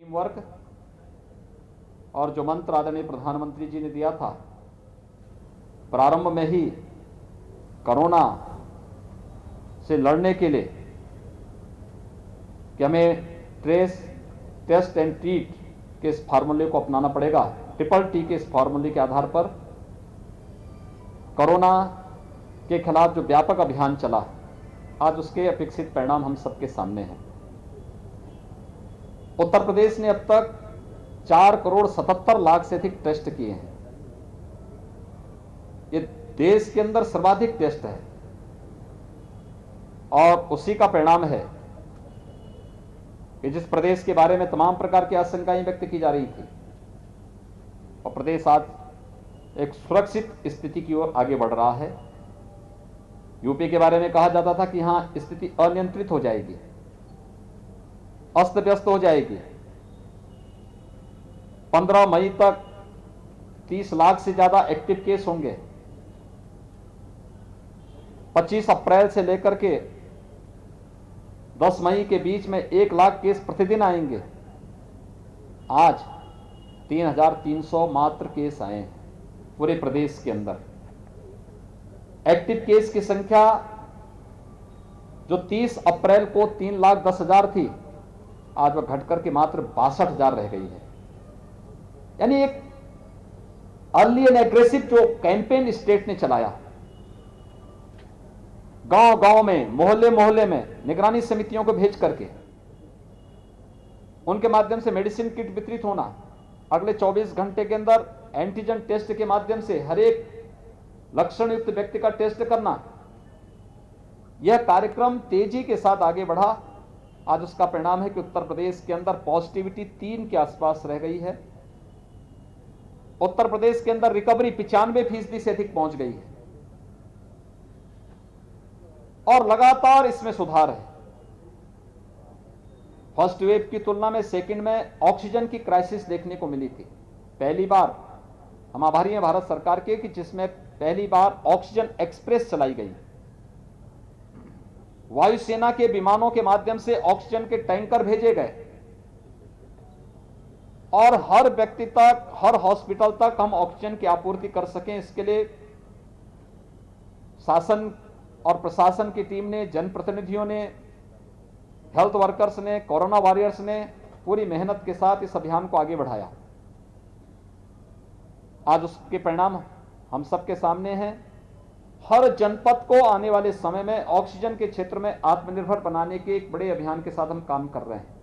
Work और जो मंत्र आदरणीय प्रधानमंत्री जी ने दिया था प्रारंभ में ही कोरोना से लड़ने के लिए कि हमें ट्रेस, टेस्ट एंड ट्रीट के इस फार्मूले को अपनाना पड़ेगा। ट्रिपल टी के इस फार्मूले के आधार पर कोरोना के खिलाफ जो व्यापक अभियान चला, आज उसके अपेक्षित परिणाम हम सबके सामने हैं। उत्तर प्रदेश ने अब तक 4,77,00,000 से अधिक टेस्ट किए हैं। ये देश के अंदर सर्वाधिक टेस्ट है और उसी का परिणाम है कि जिस प्रदेश के बारे में तमाम प्रकार की आशंकाएं व्यक्त की जा रही थी और प्रदेश आज एक सुरक्षित स्थिति की ओर आगे बढ़ रहा है। यूपी के बारे में कहा जाता था कि यहां स्थिति अनियंत्रित हो जाएगी, अस्त व्यस्त हो जाएगी। 15 मई तक 30 लाख से ज्यादा एक्टिव केस होंगे। 25 अप्रैल से लेकर के 10 मई के बीच में 1 लाख केस प्रतिदिन आएंगे। आज 3,300 मात्र केस आए हैं पूरे प्रदेश के अंदर। एक्टिव केस की संख्या जो 30 अप्रैल को 3,10,000 थी, आज वह घटकर के मात्र 62,000 रह गई है। यानी एक अर्ली एंड एग्रेसिव जो कैंपेन स्टेट ने चलाया, गांव-गांव में, मोहल्ले-मोहल्ले में निगरानी समितियों को भेज करके उनके माध्यम से मेडिसिन किट वितरित होना, अगले 24 घंटे के अंदर एंटीजन टेस्ट के माध्यम से हर एक लक्षण युक्त व्यक्ति का टेस्ट करना, यह कार्यक्रम तेजी के साथ आगे बढ़ा। आज उसका परिणाम है कि उत्तर प्रदेश के अंदर पॉजिटिविटी 3 के आसपास रह गई है। उत्तर प्रदेश के अंदर रिकवरी 95% से अधिक पहुंच गई है और लगातार इसमें सुधार है। फर्स्ट वेव की तुलना में सेकंड में ऑक्सीजन की क्राइसिस देखने को मिली थी। पहली बार हम आभारी हैं भारत सरकार के कि जिसमें पहली बार ऑक्सीजन एक्सप्रेस चलाई गई। वायुसेना के विमानों के माध्यम से ऑक्सीजन के टैंकर भेजे गए और हर व्यक्ति तक, हर हॉस्पिटल तक हम ऑक्सीजन की आपूर्ति कर सकें, इसके लिए शासन और प्रशासन की टीम ने, जनप्रतिनिधियों ने, हेल्थ वर्कर्स ने, कोरोना वॉरियर्स ने पूरी मेहनत के साथ इस अभियान को आगे बढ़ाया। आज उसके परिणाम हम सबके सामने हैं। हर जनपद को आने वाले समय में ऑक्सीजन के क्षेत्र में आत्मनिर्भर बनाने के एक बड़े अभियान के साथ हम काम कर रहे हैं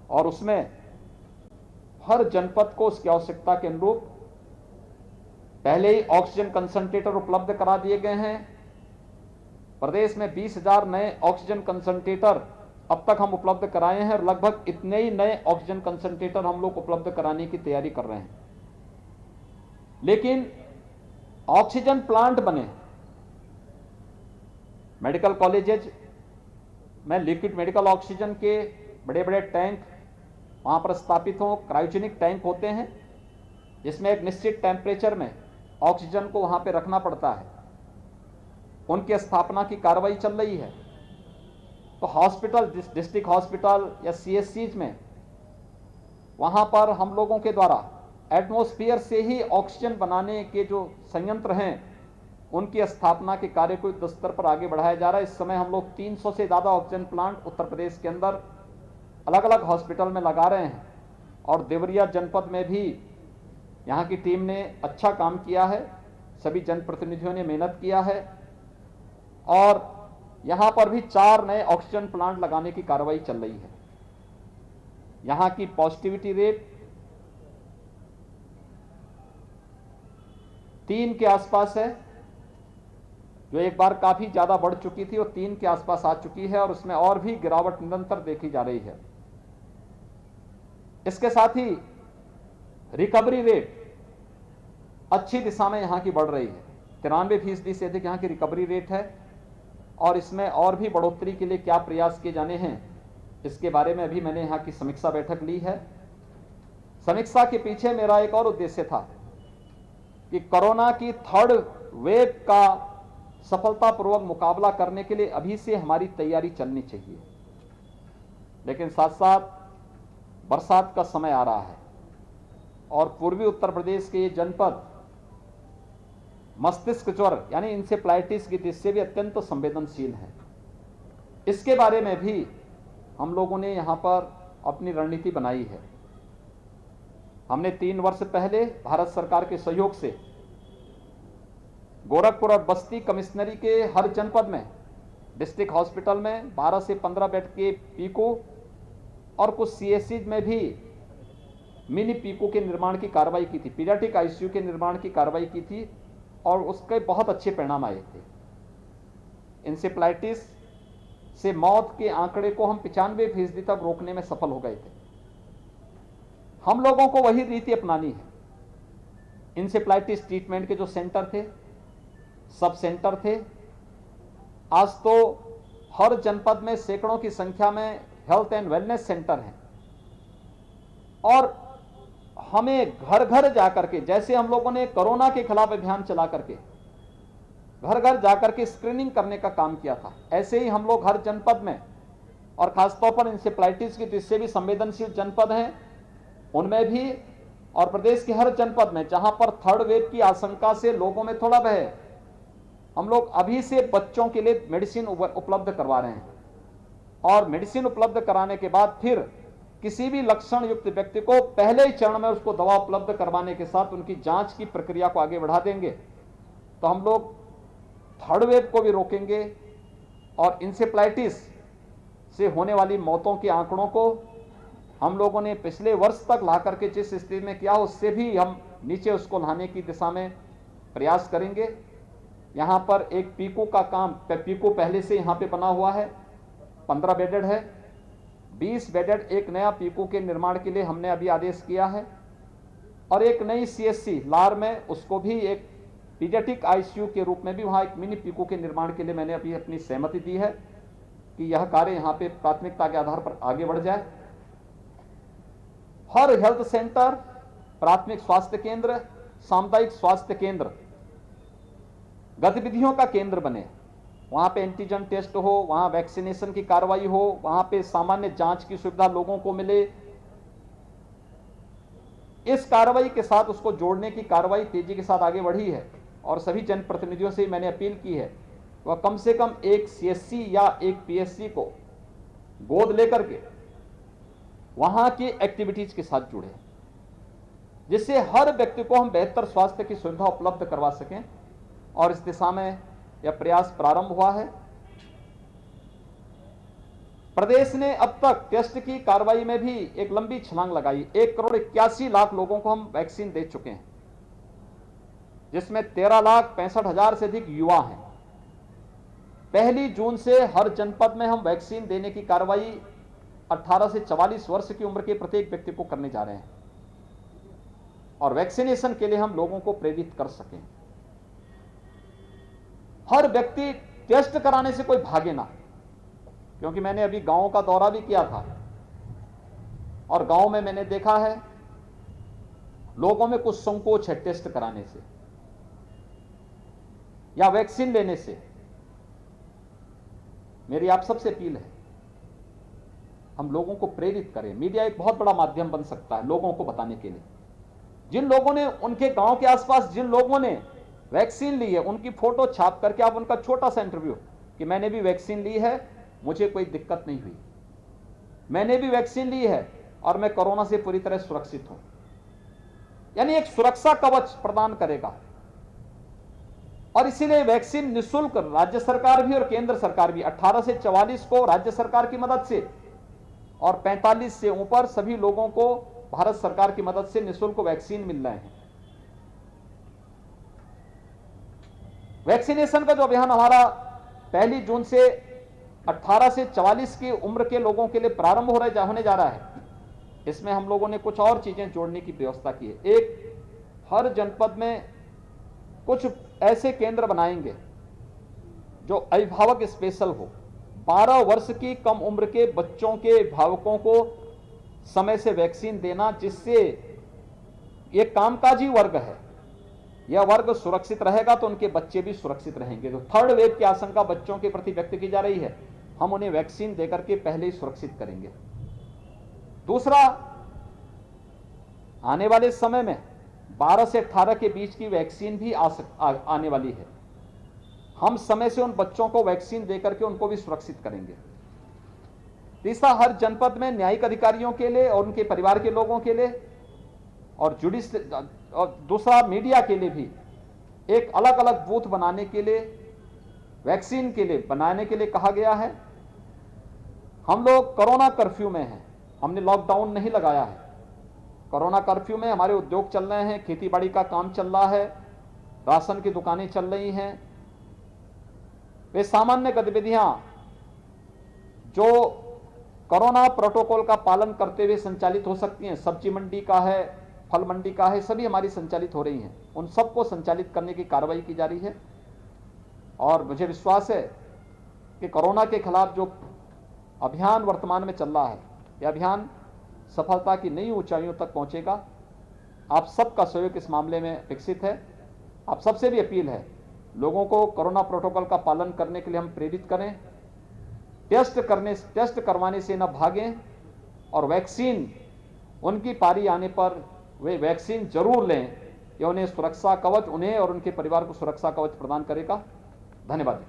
और उसमें हर जनपद को उसकी आवश्यकता के अनुरूप पहले ही ऑक्सीजन कंसंट्रेटर उपलब्ध करा दिए गए हैं। प्रदेश में 20,000 नए ऑक्सीजन कंसंट्रेटर अब तक हम उपलब्ध कराए हैं और लगभग इतने ही नए ऑक्सीजन कंसंट्रेटर हम लोग उपलब्ध कराने की तैयारी कर रहे हैं। लेकिन ऑक्सीजन प्लांट बने, मेडिकल कॉलेजेज में लिक्विड मेडिकल ऑक्सीजन के बड़े बड़े टैंक वहां पर स्थापित हो। क्रायोजेनिक टैंक होते हैं जिसमें एक निश्चित टेम्परेचर में ऑक्सीजन को वहां पे रखना पड़ता है। उनकी स्थापना की कार्रवाई चल रही है। तो हॉस्पिटल, डिस्ट्रिक्ट हॉस्पिटल या सीएससीज में वहां पर हम लोगों के द्वारा एटमॉस्फेयर से ही ऑक्सीजन बनाने के जो संयंत्र हैं उनकी स्थापना के कार्य को युद्ध स्तर पर आगे बढ़ाया जा रहा है। इस समय हम लोग 300 से ज्यादा ऑक्सीजन प्लांट उत्तर प्रदेश के अंदर अलग अलग हॉस्पिटल में लगा रहे हैं और देवरिया जनपद में भी यहाँ की टीम ने अच्छा काम किया है। सभी जनप्रतिनिधियों ने मेहनत किया है और यहाँ पर भी 4 नए ऑक्सीजन प्लांट लगाने की कार्रवाई चल रही है। यहाँ की पॉजिटिविटी रेट 3 के आसपास है, जो एक बार काफी ज्यादा बढ़ चुकी थी और 3 के आसपास आ चुकी है और उसमें और भी गिरावट निरंतर देखी जा रही है। इसके साथ ही रिकवरी रेट अच्छी दिशा में यहां की बढ़ रही है। 93% से अधिक यहां की रिकवरी रेट है और इसमें और भी बढ़ोतरी के लिए क्या प्रयास किए जाने हैं, इसके बारे में अभी मैंने यहां की समीक्षा बैठक ली है। समीक्षा के पीछे मेरा एक और उद्देश्य था कि कोरोना की 3rd वेव का सफलतापूर्वक मुकाबला करने के लिए अभी से हमारी तैयारी चलनी चाहिए, लेकिन साथ साथ बरसात का समय आ रहा है और पूर्वी उत्तर प्रदेश के ये जनपद मस्तिष्क ज्वर यानी इंसेफ्लाइटिस की दृष्टि से भी अत्यंत संवेदनशील है। इसके बारे में भी हम लोगों ने यहाँ पर अपनी रणनीति बनाई है। हमने 3 वर्ष पहले भारत सरकार के सहयोग से गोरखपुर और बस्ती कमिश्नरी के हर जनपद में डिस्ट्रिक्ट हॉस्पिटल में 12 से 15 बेड के पीको और कुछ सीएससी में भी मिनी पीको के निर्माण की कार्रवाई की थी, पीडियाट्रिक आईसीयू के निर्माण की कार्रवाई की थी और उसके बहुत अच्छे परिणाम आए थे। इंसेफ्लाइटिस से मौत के आंकड़े को हम 95% तक रोकने में सफल हो गए थे। हम लोगों को वही रीति अपनानी है। इंसेफ्लाइटिस ट्रीटमेंट के जो सेंटर थे, सब सेंटर थे, आज तो हर जनपद में सैकड़ों की संख्या में हेल्थ एंड वेलनेस सेंटर हैं और हमें घर घर जाकर के, जैसे हम लोगों ने कोरोना के खिलाफ अभियान चला करके घर घर जाकर के स्क्रीनिंग करने का काम किया था, ऐसे ही हम लोग हर जनपद में और खासतौर पर इंसेफ्लाइटिस की दृष्टि से भी संवेदनशील जनपद हैं उनमें भी और प्रदेश के हर जनपद में जहां पर थर्ड वेव की आशंका से लोगों में थोड़ा भय है, हम लोग अभी से बच्चों के लिए मेडिसिन उपलब्ध करवा रहे हैं और मेडिसिन उपलब्ध कराने के बाद फिर किसी भी लक्षण युक्त व्यक्ति को पहले ही चरण में उसको दवा उपलब्ध करवाने के साथ उनकी जांच की प्रक्रिया को आगे बढ़ा देंगे तो हम लोग थर्ड वेव को भी रोकेंगे और इंसेफ्लाइटिस से होने वाली मौतों के आंकड़ों को हम लोगों ने पिछले वर्ष तक ला करके जिस स्थिति में किया उससे भी हम नीचे उसको लाने की दिशा में प्रयास करेंगे। यहाँ पर एक पीको का काम, पीको पहले से यहाँ पे बना हुआ है, 15 बेडेड है, 20 बेडेड एक नया पीको के निर्माण के लिए हमने अभी आदेश किया है और एक नई सीएससी लार में उसको भी एक पीडियाट्रिक आईसीयू के रूप में भी वहाँ एक मिनी पीको के निर्माण के लिए मैंने अभी अपनी सहमति दी है कि यह कार्य यहाँ पे प्राथमिकता के आधार पर आगे बढ़ जाए। हर हेल्थ सेंटर, प्राथमिक स्वास्थ्य केंद्र, सामुदायिक स्वास्थ्य केंद्र गतिविधियों का केंद्र बने, वहां पे एंटीजन टेस्ट हो, वहां वैक्सीनेशन की कार्रवाई हो, वहां पे सामान्य जांच की सुविधा लोगों को मिले। इस कार्रवाई के साथ उसको जोड़ने की कार्रवाई तेजी के साथ आगे बढ़ी है और सभी जनप्रतिनिधियों से मैंने अपील की है वह कम से कम एक सीएससी या एक पीएससी को गोद लेकर के वहां की एक्टिविटीज के साथ जुड़े, जिससे हर व्यक्ति को हम बेहतर स्वास्थ्य की सुविधा उपलब्ध करवा सकें और इस दिशा में यह प्रयास प्रारंभ हुआ है। प्रदेश ने अब तक टेस्ट की कार्रवाई में भी एक लंबी छलांग लगाई। 1,81,00,000 लोगों को हम वैक्सीन दे चुके हैं, जिसमें 13,65,000 से अधिक युवा हैं। 1 जून से हर जनपद में हम वैक्सीन देने की कार्रवाई 18 से 44 वर्ष की उम्र के प्रत्येक व्यक्ति को करने जा रहे हैं और वैक्सीनेशन के लिए हम लोगों को प्रेरित कर सकें। हर व्यक्ति टेस्ट कराने से कोई भागे ना, क्योंकि मैंने अभी गांव का दौरा भी किया था और गांव में मैंने देखा है लोगों में कुछ संकोच है टेस्ट कराने से या वैक्सीन लेने से। मेरी आप सबसे अपील है हम लोगों को प्रेरित करें। मीडिया एक बहुत बड़ा माध्यम बन सकता है लोगों को बताने के लिए। जिन लोगों ने, उनके गांव के आसपास जिन लोगों ने वैक्सीन ली है, उनकी फोटो छाप करके आप उनका छोटा सा इंटरव्यू कि मैंने भी वैक्सीन ली है, मुझे कोई दिक्कत नहीं हुई, मैंने भी वैक्सीन ली है और मैं कोरोना से पूरी तरह सुरक्षित हूं, यानी एक सुरक्षा कवच प्रदान करेगा। और इसीलिए वैक्सीन निःशुल्क राज्य सरकार भी और केंद्र सरकार भी 18 से 44 को राज्य सरकार की मदद से और 45 से ऊपर सभी लोगों को भारत सरकार की मदद से निःशुल्क वैक्सीन मिल रहे हैं। वैक्सीनेशन का जो अभियान हमारा 1 जून से 18 से 44 की उम्र के लोगों के लिए प्रारंभ होने जा रहा है, इसमें हम लोगों ने कुछ और चीजें जोड़ने की व्यवस्था की है। एक, हर जनपद में कुछ ऐसे केंद्र बनाएंगे जो अभिभावक स्पेशल हो। 12 वर्ष की कम उम्र के बच्चों के अभिभावकों को समय से वैक्सीन देना, जिससे ये कामकाजी वर्ग है, यह वर्ग सुरक्षित रहेगा तो उनके बच्चे भी सुरक्षित रहेंगे। तो थर्ड वेव की आशंका बच्चों के प्रति व्यक्त की जा रही है, हम उन्हें वैक्सीन देकर के पहले ही सुरक्षित करेंगे। दूसरा, आने वाले समय में 12 से 18 के बीच की वैक्सीन भी आने वाली है। हम समय से उन बच्चों को वैक्सीन देकर के उनको भी सुरक्षित करेंगे। तीसरा, हर जनपद में न्यायिक अधिकारियों के लिए और उनके परिवार के लोगों के लिए और दूसरा मीडिया के लिए भी एक अलग अलग बूथ बनाने के लिए, वैक्सीन के लिए बनाने के लिए कहा गया है। हम लोग कोरोना कर्फ्यू में हैं, हमने लॉकडाउन नहीं लगाया है। कोरोना कर्फ्यू में हमारे उद्योग चल रहे हैं, खेती बाड़ी का काम चल रहा है, राशन की दुकानें चल रही हैं। वे सामान्य गतिविधियां जो कोरोना प्रोटोकॉल का पालन करते हुए संचालित हो सकती हैं, सब्जी मंडी का है, फल मंडी का है, सभी हमारी संचालित हो रही हैं। उन सबको संचालित करने की कार्रवाई की जा रही है और मुझे विश्वास है कि कोरोना के खिलाफ जो अभियान वर्तमान में चल रहा है, यह अभियान सफलता की नई ऊंचाइयों तक पहुंचेगा। आप सबका सहयोग इस मामले में विकसित है। आप सबसे भी अपील है, लोगों को कोरोना प्रोटोकॉल का पालन करने के लिए हम प्रेरित करें। टेस्ट करवाने से न भागें और वैक्सीन उनकी पारी आने पर वे वैक्सीन जरूर लें। यह उन्हें सुरक्षा कवच, उन्हें और उनके परिवार को सुरक्षा कवच प्रदान करेगा। धन्यवाद।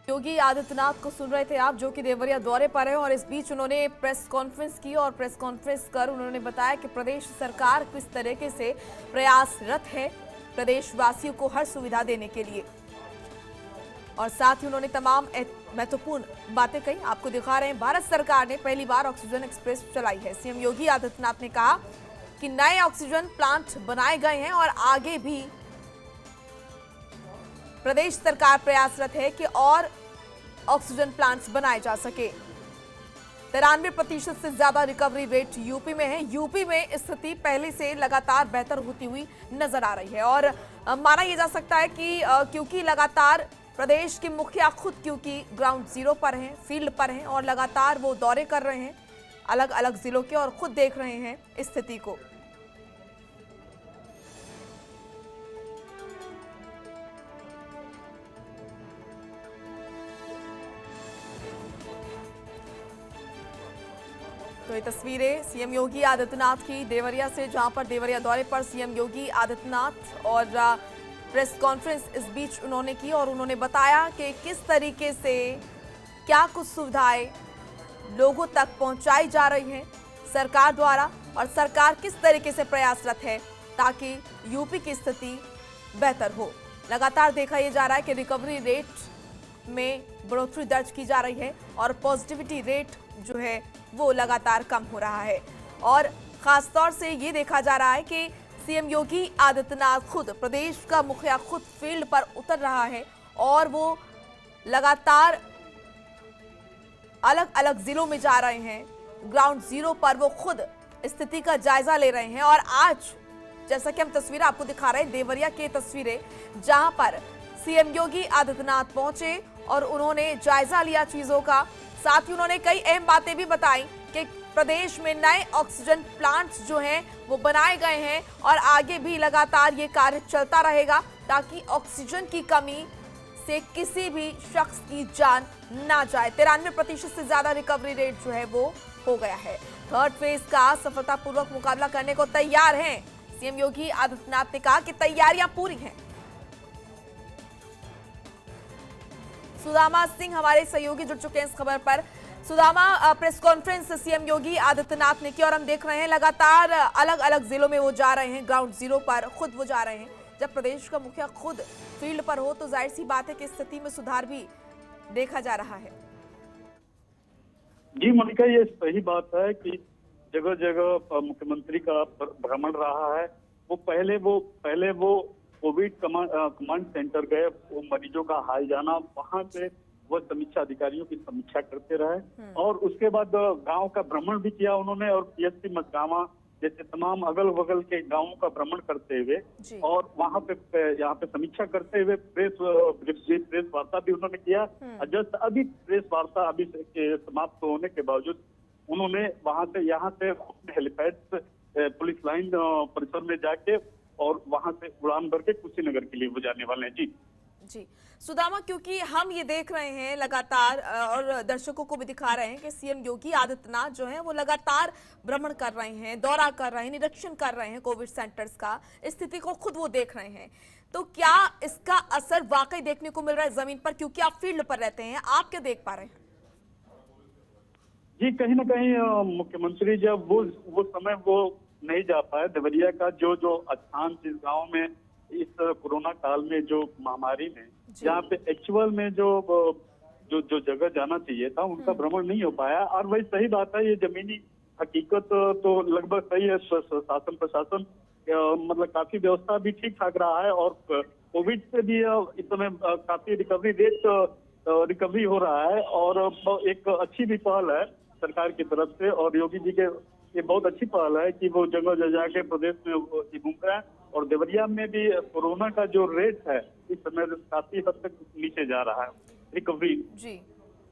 योगी आदित्यनाथ को सुन रहे थे आप, जो कि देवरिया दौरे पर है और इस बीच उन्होंने प्रेस कॉन्फ्रेंस की और प्रेस कॉन्फ्रेंस कर उन्होंने बताया कि प्रदेश सरकार किस तरीके से प्रयासरत है प्रदेशवासियों को हर सुविधा देने के लिए। और साथ ही उन्होंने तमाम महत्वपूर्ण बातें कही, आपको दिखा रहे हैं। भारत सरकार ने पहली बार ऑक्सीजन एक्सप्रेस चलाई है। सीएम योगी आदित्यनाथ ने कहा कि नए ऑक्सीजन प्लांट बनाए गए हैं और आगे भी प्रदेश सरकार प्रयासरत है कि और ऑक्सीजन प्लांट्स बनाए जा सके। 93% से ज्यादा रिकवरी रेट यूपी में है। यूपी में स्थिति पहले से लगातार बेहतर होती हुई नजर आ रही है और माना यह जा सकता है कि क्योंकि लगातार प्रदेश के मुखिया खुद क्योंकि ग्राउंड जीरो पर हैं, फील्ड पर हैं और लगातार वो दौरे कर रहे हैं अलग अलग जिलों के और खुद देख रहे हैं स्थिति को। तो ये तस्वीरें सीएम योगी आदित्यनाथ की देवरिया से, जहां पर देवरिया दौरे पर सीएम योगी आदित्यनाथ और प्रेस कॉन्फ्रेंस इस बीच उन्होंने की और उन्होंने बताया कि किस तरीके से क्या कुछ सुविधाएं लोगों तक पहुंचाई जा रही हैं सरकार द्वारा और सरकार किस तरीके से प्रयासरत है ताकि यूपी की स्थिति बेहतर हो। लगातार देखा यह जा रहा है कि रिकवरी रेट में बढ़ोतरी दर्ज की जा रही है और पॉजिटिविटी रेट जो है वो लगातार कम हो रहा है और खासतौर से ये देखा जा रहा है कि सीएम योगी आदित्यनाथ खुद, प्रदेश का मुखिया खुद फील्ड पर उतर रहा है और वो लगातार अलग अलग जिलों में जा रहे हैं। ग्राउंड जीरो पर वो खुद स्थिति का जायजा ले रहे हैं और आज जैसा कि हम तस्वीरें आपको दिखा रहे हैं, देवरिया की तस्वीरें, जहां पर सीएम योगी आदित्यनाथ पहुंचे और उन्होंने जायजा लिया चीजों का। साथ ही उन्होंने कई अहम बातें भी बताई कि प्रदेश में नए ऑक्सीजन प्लांट्स जो हैं वो बनाए गए हैं और आगे भी लगातार ये कार्य चलता रहेगा ताकि ऑक्सीजन की कमी से किसी भी शख्स की जान ना जाए। 93% से ज्यादा रिकवरी रेट जो है वो हो गया है। थर्ड फेज का सफलतापूर्वक मुकाबला करने को तैयार हैं। सीएम योगी आदित्यनाथ ने कहा कि तैयारियां पूरी हैं। सुदामा सिंह हमारे सहयोगी जुड़ चुके हैं इस खबर पर। Sudama, press conference CM Yogi Adityanath ने की और हम देख रहे हैं लगातार अलग अलग जिलों में वो जा रहे हैं, ग्राउंड जीरो पर खुद वो जा रहे हैं। जब प्रदेश का मुखिया खुद फील्ड पर हो तो जाहिर सी बात है कि स्थिति में सुधार भी देखा जा रहा है। जी मोनिका, ये सही बात है कि जगह जगह मुख्यमंत्री का भ्रमण रहा है। वो पहले वो कोविड कमांड सेंटर गए, वो मरीजों का हाल जाना, वहां पे वो समीक्षा, अधिकारियों की समीक्षा करते रहे और उसके बाद गांव का भ्रमण भी किया उन्होंने और पीएचसी मटगामा जैसे तमाम अगल बगल के गांवों का भ्रमण करते हुए और वहां पे यहाँ पे समीक्षा करते हुए प्रेस वार्ता भी उन्होंने किया। जस्ट अभी प्रेस वार्ता अभी समाप्त होने के बावजूद उन्होंने वहां से यहाँ से हेलीपैड पुलिस लाइन परिसर में जाके और वहां से उड़ान भर के कुशीनगर के लिए वो जाने वाले हैं। जी सुदामा, क्योंकि हम ये देख रहे हैं लगातार और दर्शकों को भी दिखा रहे हैं कि सीएम योगी आदित्यनाथ जो है वो लगातार भ्रमण कर रहे हैं, दौरा कर रहे हैं, निरीक्षण कर रहे हैं कोविड सेंटर्स का, स्थिति को खुद वो देख रहे हैं। तो क्या इसका असर वाकई देखने को मिल रहा है जमीन पर, क्योंकि आप फील्ड पर रहते हैं, आप क्या देख पा रहे हैं? जी कहीं ना कहीं मुख्यमंत्री जब वो समय वो नहीं जा पाए देवरिया का जो अस्थान जिस गांव में इस कोरोना काल में जो महामारी में जहाँ पे एक्चुअल में जो जगह जाना चाहिए था उनका भ्रमण नहीं हो पाया। और वही सही बात है, ये जमीनी हकीकत तो लगभग सही है। शासन प्रशासन मतलब काफी व्यवस्था भी ठीक ठाक रहा है और कोविड से भी इस समय काफी रिकवरी हो रहा है और एक अच्छी भी पहल है सरकार की तरफ से। और योगी जी के ये बहुत अच्छी पहल है कि वो जगह जाके प्रदेश में घूम रहे हैं और देवरिया में भी कोरोना का जो रेट है इस समय काफी हद तक नीचे जा रहा है, रिकवरी। जी,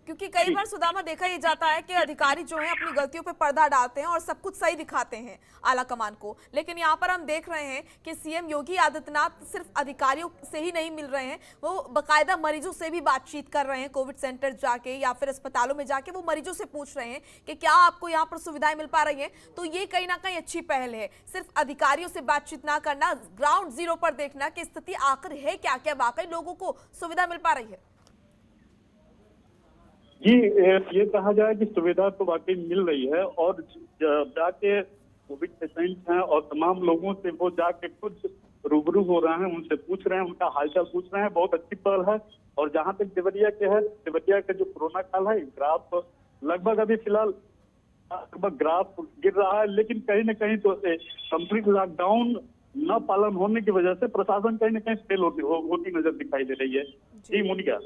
क्योंकि कई बार सुदामा देखा ये जाता है कि अधिकारी जो हैं अपनी गलतियों पे पर्दा डालते हैं और सब कुछ सही दिखाते हैं आला कमान को, लेकिन यहाँ पर हम देख रहे हैं कि सीएम योगी आदित्यनाथ सिर्फ अधिकारियों से ही नहीं मिल रहे हैं, वो बकायदा मरीजों से भी बातचीत कर रहे हैं। कोविड सेंटर जाके या फिर अस्पतालों में जाके वो मरीजों से पूछ रहे हैं कि क्या आपको यहाँ पर सुविधाएं मिल पा रही है। तो ये कहीं ना कहीं अच्छी पहल है, सिर्फ अधिकारियों से बातचीत ना करना, ग्राउंड जीरो पर देखना कि स्थिति आखिर है क्या, क्या वाकई लोगों को सुविधा मिल पा रही है। जी ये कहा जाए कि सुविधा तो वाकई मिल रही है और जाके कोविड पेशेंट हैं और तमाम लोगों से वो जाके खुद रूबरू हो रहे हैं, उनसे पूछ रहे हैं, उनका हालचाल पूछ रहे हैं, बहुत अच्छी पहल है। और जहां तक देवरिया के है, देवरिया का जो कोरोना काल है ग्राफ लगभग अभी फिलहाल ग्राफ गिर रहा है, लेकिन कहीं ना कहीं तो कंप्लीट लॉकडाउन न पालन होने की वजह से प्रशासन कहीं ना कहीं फेल होती नजर दिखाई दे रही है। जी मोनिका।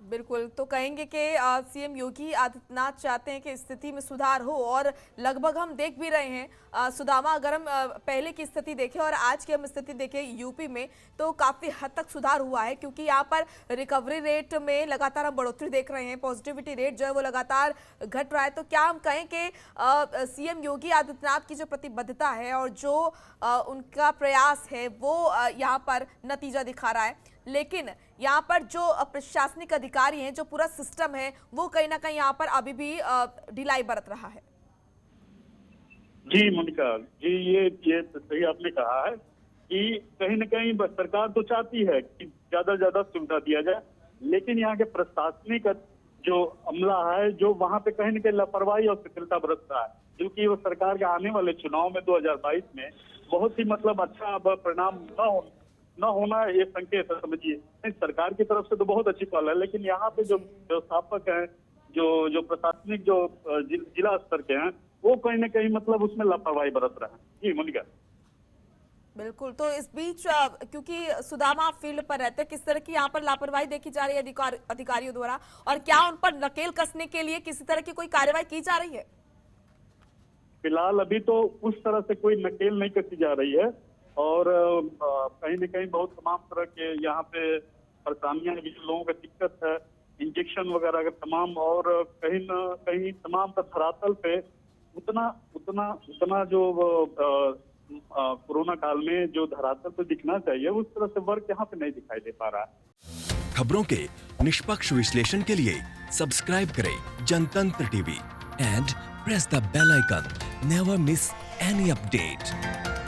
बिल्कुल, तो कहेंगे कि सीएम योगी आदित्यनाथ चाहते हैं कि स्थिति में सुधार हो और लगभग हम देख भी रहे हैं सुदामा, अगर हम पहले की स्थिति देखें और आज की हम स्थिति देखें यूपी में तो काफ़ी हद तक सुधार हुआ है, क्योंकि यहाँ पर रिकवरी रेट में लगातार हम बढ़ोतरी देख रहे हैं, पॉजिटिविटी रेट जो है वो लगातार घट रहा है। तो क्या हम कहें कि सीएम योगी आदित्यनाथ की जो प्रतिबद्धता है और जो उनका प्रयास है वो यहाँ पर नतीजा दिखा रहा है, लेकिन यहाँ पर जो प्रशासनिक अधिकारी हैं, जो पूरा सिस्टम है, वो कहीं ना कहीं यहाँ पर अभी भी ढिलाई बरत रहा है। जी मोनिका जी, ये तो सही आपने कहा है कि कहीं न कहीं सरकार तो चाहती है कि ज्यादा से ज्यादा सुविधा दिया जाए, लेकिन यहाँ के प्रशासनिक जो अमला है जो वहाँ पे कहीं न कहीं लापरवाही और शिथिलता बरत रहा है, क्योंकि वो सरकार के आने वाले चुनाव में 2022 में बहुत ही मतलब अच्छा परिणाम न होना ये संकेत है, समझिए। सरकार की तरफ से तो बहुत अच्छी पहल है, लेकिन यहाँ पे जो व्यवस्थापक हैं, जो प्रशासनिक जो जिला स्तर के हैं, वो कहीं ना कहीं मतलब उसमें लापरवाही बरत रहे हैं। जी मोनिका। बिल्कुल, तो इस बीच क्योंकि सुदामा फील्ड पर रहते हैं, किस तरह की यहाँ पर लापरवाही देखी जा रही है अधिकारियों द्वारा, और क्या उन पर नकेल कसने के लिए किसी तरह की कोई कार्रवाई की जा रही है? फिलहाल अभी तो उस तरह से कोई नकेल नहीं कसी जा रही है और कहीं न कहीं बहुत तमाम तरह के यहाँ पे परेशानियां, लोगों को दिक्कत है, इंजेक्शन वगैरह का तमाम, और कहीं न कहीं तमाम का धरातल पे उतना जो कोरोना काल में जो धरातल पे दिखना चाहिए उस तरह से वर्क यहाँ पे नहीं दिखाई दे पा रहा है। खबरों के निष्पक्ष विश्लेषण के लिए सब्सक्राइब करें Jantantra TV and press the bell icon. Never miss any update.